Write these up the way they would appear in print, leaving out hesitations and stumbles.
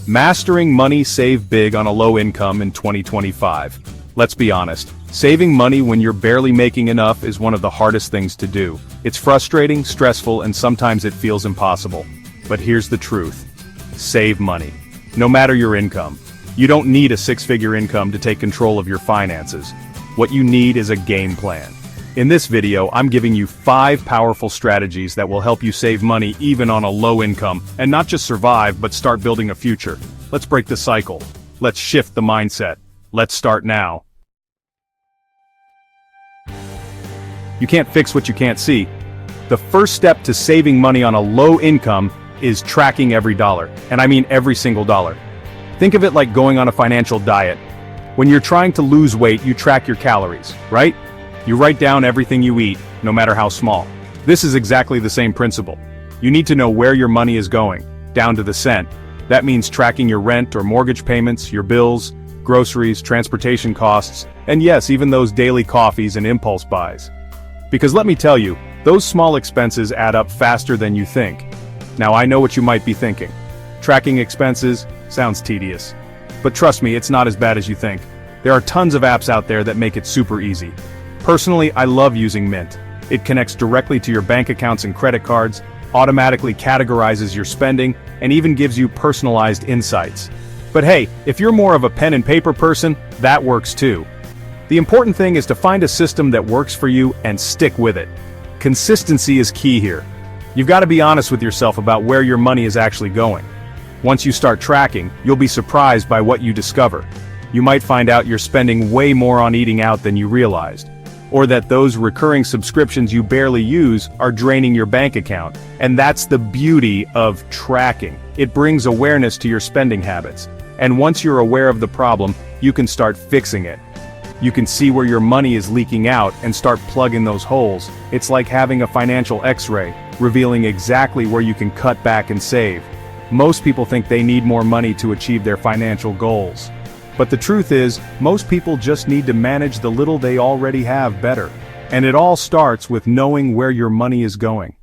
Mastering money save big on a low income in 2025. Let's be honest, saving money when you're barely making enough is one of the hardest things to do. It's frustrating, stressful, and sometimes it feels impossible. But here's the truth. Save money. No matter your income. You don't need a six-figure income to take control of your finances. What you need is a game plan. In this video, I'm giving you 5 powerful strategies that will help you save money even on a low income, and not just survive, but start building a future. Let's break the cycle. Let's shift the mindset. Let's start now. You can't fix what you can't see. The first step to saving money on a low income is tracking every dollar, and I mean every single dollar. Think of it like going on a financial diet. When you're trying to lose weight, you track your calories, right? You write down everything you eat, no matter how small. This is exactly the same principle. You need to know where your money is going, down to the cent. That means tracking your rent or mortgage payments, your bills, groceries, transportation costs, and yes, even those daily coffees and impulse buys. Because let me tell you, those small expenses add up faster than you think. Now I know what you might be thinking. Tracking expenses sounds tedious. But trust me, it's not as bad as you think. There are tons of apps out there that make it super easy. Personally, I love using Mint. It connects directly to your bank accounts and credit cards, automatically categorizes your spending, and even gives you personalized insights. But hey, if you're more of a pen and paper person, that works too. The important thing is to find a system that works for you and stick with it. Consistency is key here. You've got to be honest with yourself about where your money is actually going. Once you start tracking, you'll be surprised by what you discover. You might find out you're spending way more on eating out than you realized. Or that those recurring subscriptions you barely use are draining your bank account. And that's the beauty of tracking. It brings awareness to your spending habits. And once you're aware of the problem, you can start fixing it. You can see where your money is leaking out and start plugging those holes. It's like having a financial X-ray, revealing exactly where you can cut back and save. Most people think they need more money to achieve their financial goals. But the truth is, most people just need to manage the little they already have better. And it all starts with knowing where your money is going.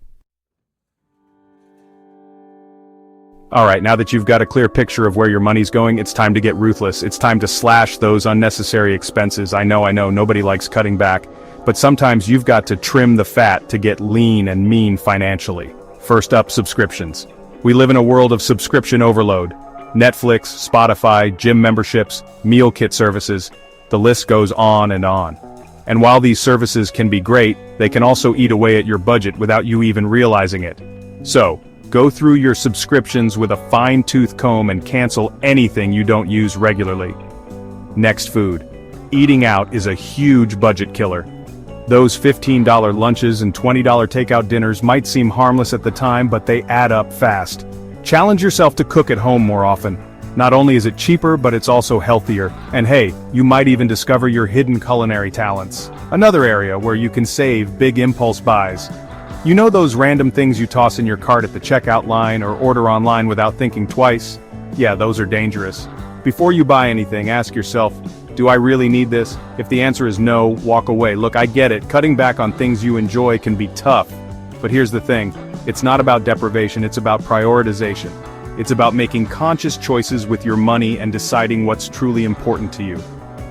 Alright, now that you've got a clear picture of where your money's going, it's time to get ruthless. It's time to slash those unnecessary expenses. I know, nobody likes cutting back. But sometimes you've got to trim the fat to get lean and mean financially. First up, subscriptions. We live in a world of subscription overload. Netflix, Spotify, gym memberships, meal kit services, the list goes on. And while these services can be great, they can also eat away at your budget without you even realizing it. So, go through your subscriptions with a fine-tooth comb and cancel anything you don't use regularly. Next, food. Eating out is a huge budget killer. Those $15 lunches and $20 takeout dinners might seem harmless at the time, but they add up fast. Challenge yourself to cook at home more often. Not only is it cheaper, but it's also healthier. And hey, you might even discover your hidden culinary talents. Another area where you can save big impulse buys. You know those random things you toss in your cart at the checkout line or order online without thinking twice? Yeah, those are dangerous. Before you buy anything, ask yourself, do I really need this? If the answer is no, walk away. Look, I get it, cutting back on things you enjoy can be tough. But here's the thing, it's not about deprivation, it's about prioritization. It's about making conscious choices with your money and deciding what's truly important to you.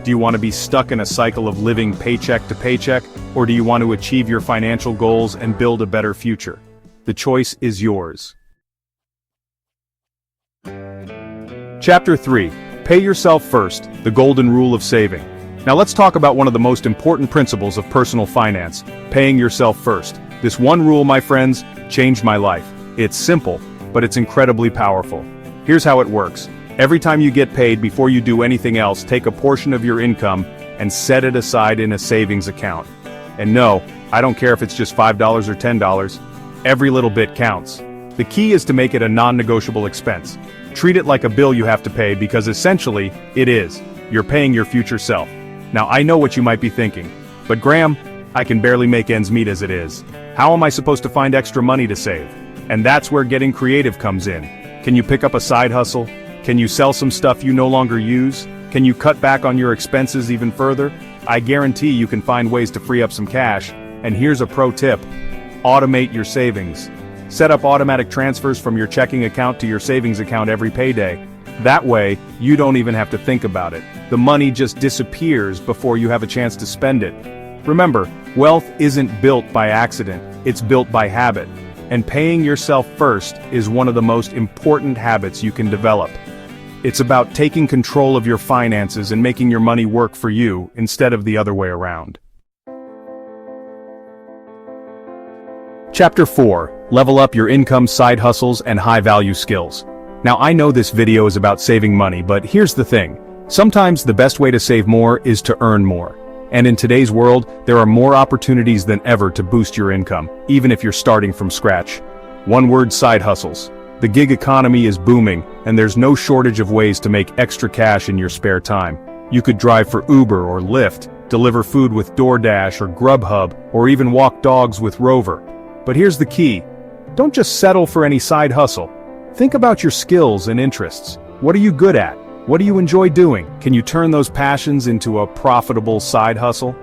Do you want to be stuck in a cycle of living paycheck to paycheck, or do you want to achieve your financial goals and build a better future? The choice is yours. Chapter 3. Pay yourself first, the golden rule of saving. Now let's talk about one of the most important principles of personal finance, paying yourself first. This one rule, my friends, changed my life. It's simple, but it's incredibly powerful. Here's how it works. Every time you get paid, before you do anything else, take a portion of your income and set it aside in a savings account. And no, I don't care if it's just $5 or $10, every little bit counts. The key is to make it a non-negotiable expense. Treat it like a bill you have to pay because essentially, it is. You're paying your future self. Now I know what you might be thinking, but Graham, I can barely make ends meet as it is. How am I supposed to find extra money to save? And that's where getting creative comes in. Can you pick up a side hustle? Can you sell some stuff you no longer use? Can you cut back on your expenses even further? I guarantee you can find ways to free up some cash. And here's a pro tip. Automate your savings. Set up automatic transfers from your checking account to your savings account every payday. That way, you don't even have to think about it. The money just disappears before you have a chance to spend it. Remember, wealth isn't built by accident, it's built by habit. And paying yourself first is one of the most important habits you can develop. It's about taking control of your finances and making your money work for you instead of the other way around. Chapter 4. Level up your income, side hustles, and high-value skills. Now I know this video is about saving money, but here's the thing. Sometimes the best way to save more is to earn more. And in today's world, there are more opportunities than ever to boost your income, even if you're starting from scratch. One word: side hustles. The gig economy is booming, and there's no shortage of ways to make extra cash in your spare time. You could drive for Uber or Lyft, deliver food with DoorDash or Grubhub, or even walk dogs with Rover. But here's the key. Don't just settle for any side hustle. Think about your skills and interests. What are you good at? What do you enjoy doing? Can you turn those passions into a profitable side hustle?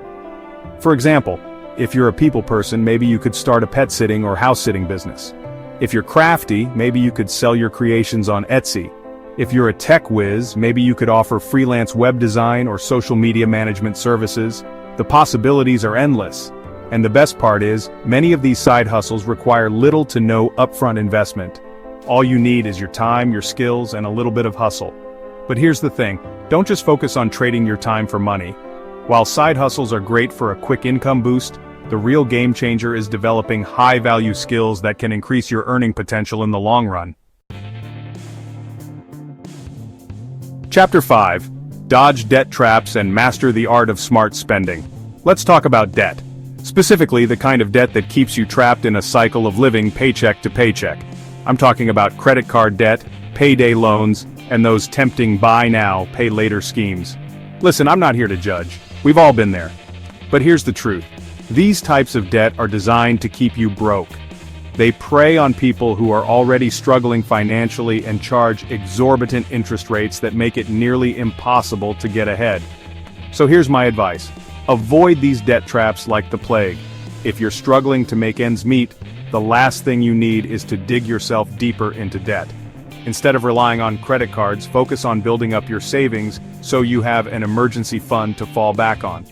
For example, if you're a people person, maybe you could start a pet sitting or house sitting business. If you're crafty, maybe you could sell your creations on Etsy. If you're a tech whiz, maybe you could offer freelance web design or social media management services. The possibilities are endless. And the best part is, many of these side hustles require little to no upfront investment. All you need is your time, your skills, and a little bit of hustle. But here's the thing, don't just focus on trading your time for money. While side hustles are great for a quick income boost, the real game changer is developing high-value skills that can increase your earning potential in the long run. Chapter 5. Dodge debt traps and master the art of smart spending. Let's talk about debt. Specifically, the kind of debt that keeps you trapped in a cycle of living paycheck to paycheck. I'm talking about credit card debt, payday loans, and those tempting buy now, pay later schemes. Listen, I'm not here to judge. We've all been there. But here's the truth. These types of debt are designed to keep you broke. They prey on people who are already struggling financially and charge exorbitant interest rates that make it nearly impossible to get ahead. So here's my advice. Avoid these debt traps like the plague. If you're struggling to make ends meet, the last thing you need is to dig yourself deeper into debt. Instead of relying on credit cards, focus on building up your savings so you have an emergency fund to fall back on.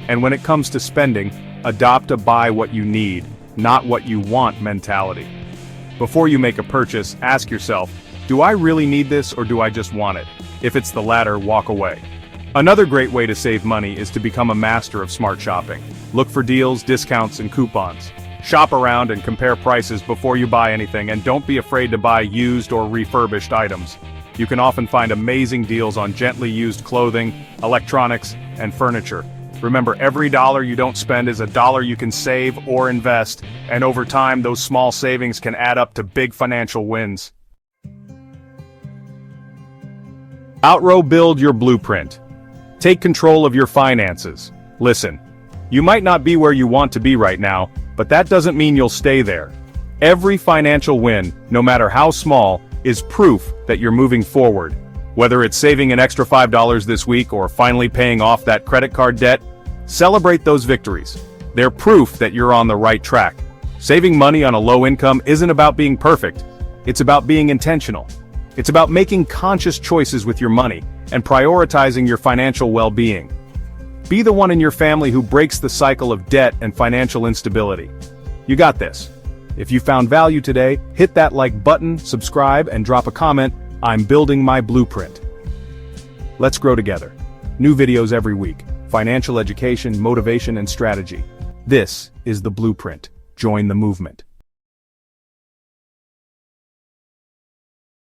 And when it comes to spending, adopt a buy what you need, not what you want mentality. Before you make a purchase, ask yourself, do I really need this or do I just want it? If it's the latter, walk away. Another great way to save money is to become a master of smart shopping. Look for deals, discounts, and coupons. Shop around and compare prices before you buy anything, and don't be afraid to buy used or refurbished items. You can often find amazing deals on gently used clothing, electronics, and furniture. Remember, every dollar you don't spend is a dollar you can save or invest, and over time those small savings can add up to big financial wins. Build your blueprint. Take control of your finances. Listen, you might not be where you want to be right now, but that doesn't mean you'll stay there. Every financial win, no matter how small, is proof that you're moving forward. Whether it's saving an extra $5 this week or finally paying off that credit card debt, celebrate those victories. They're proof that you're on the right track. Saving money on a low income isn't about being perfect. It's about being intentional. It's about making conscious choices with your money and prioritizing your financial well-being. Be the one in your family who breaks the cycle of debt and financial instability. You got this. If you found value today, hit that like button, subscribe, and drop a comment. I'm building my blueprint. Let's grow together. New videos every week. Financial education, motivation, and strategy. This is the blueprint. Join the movement.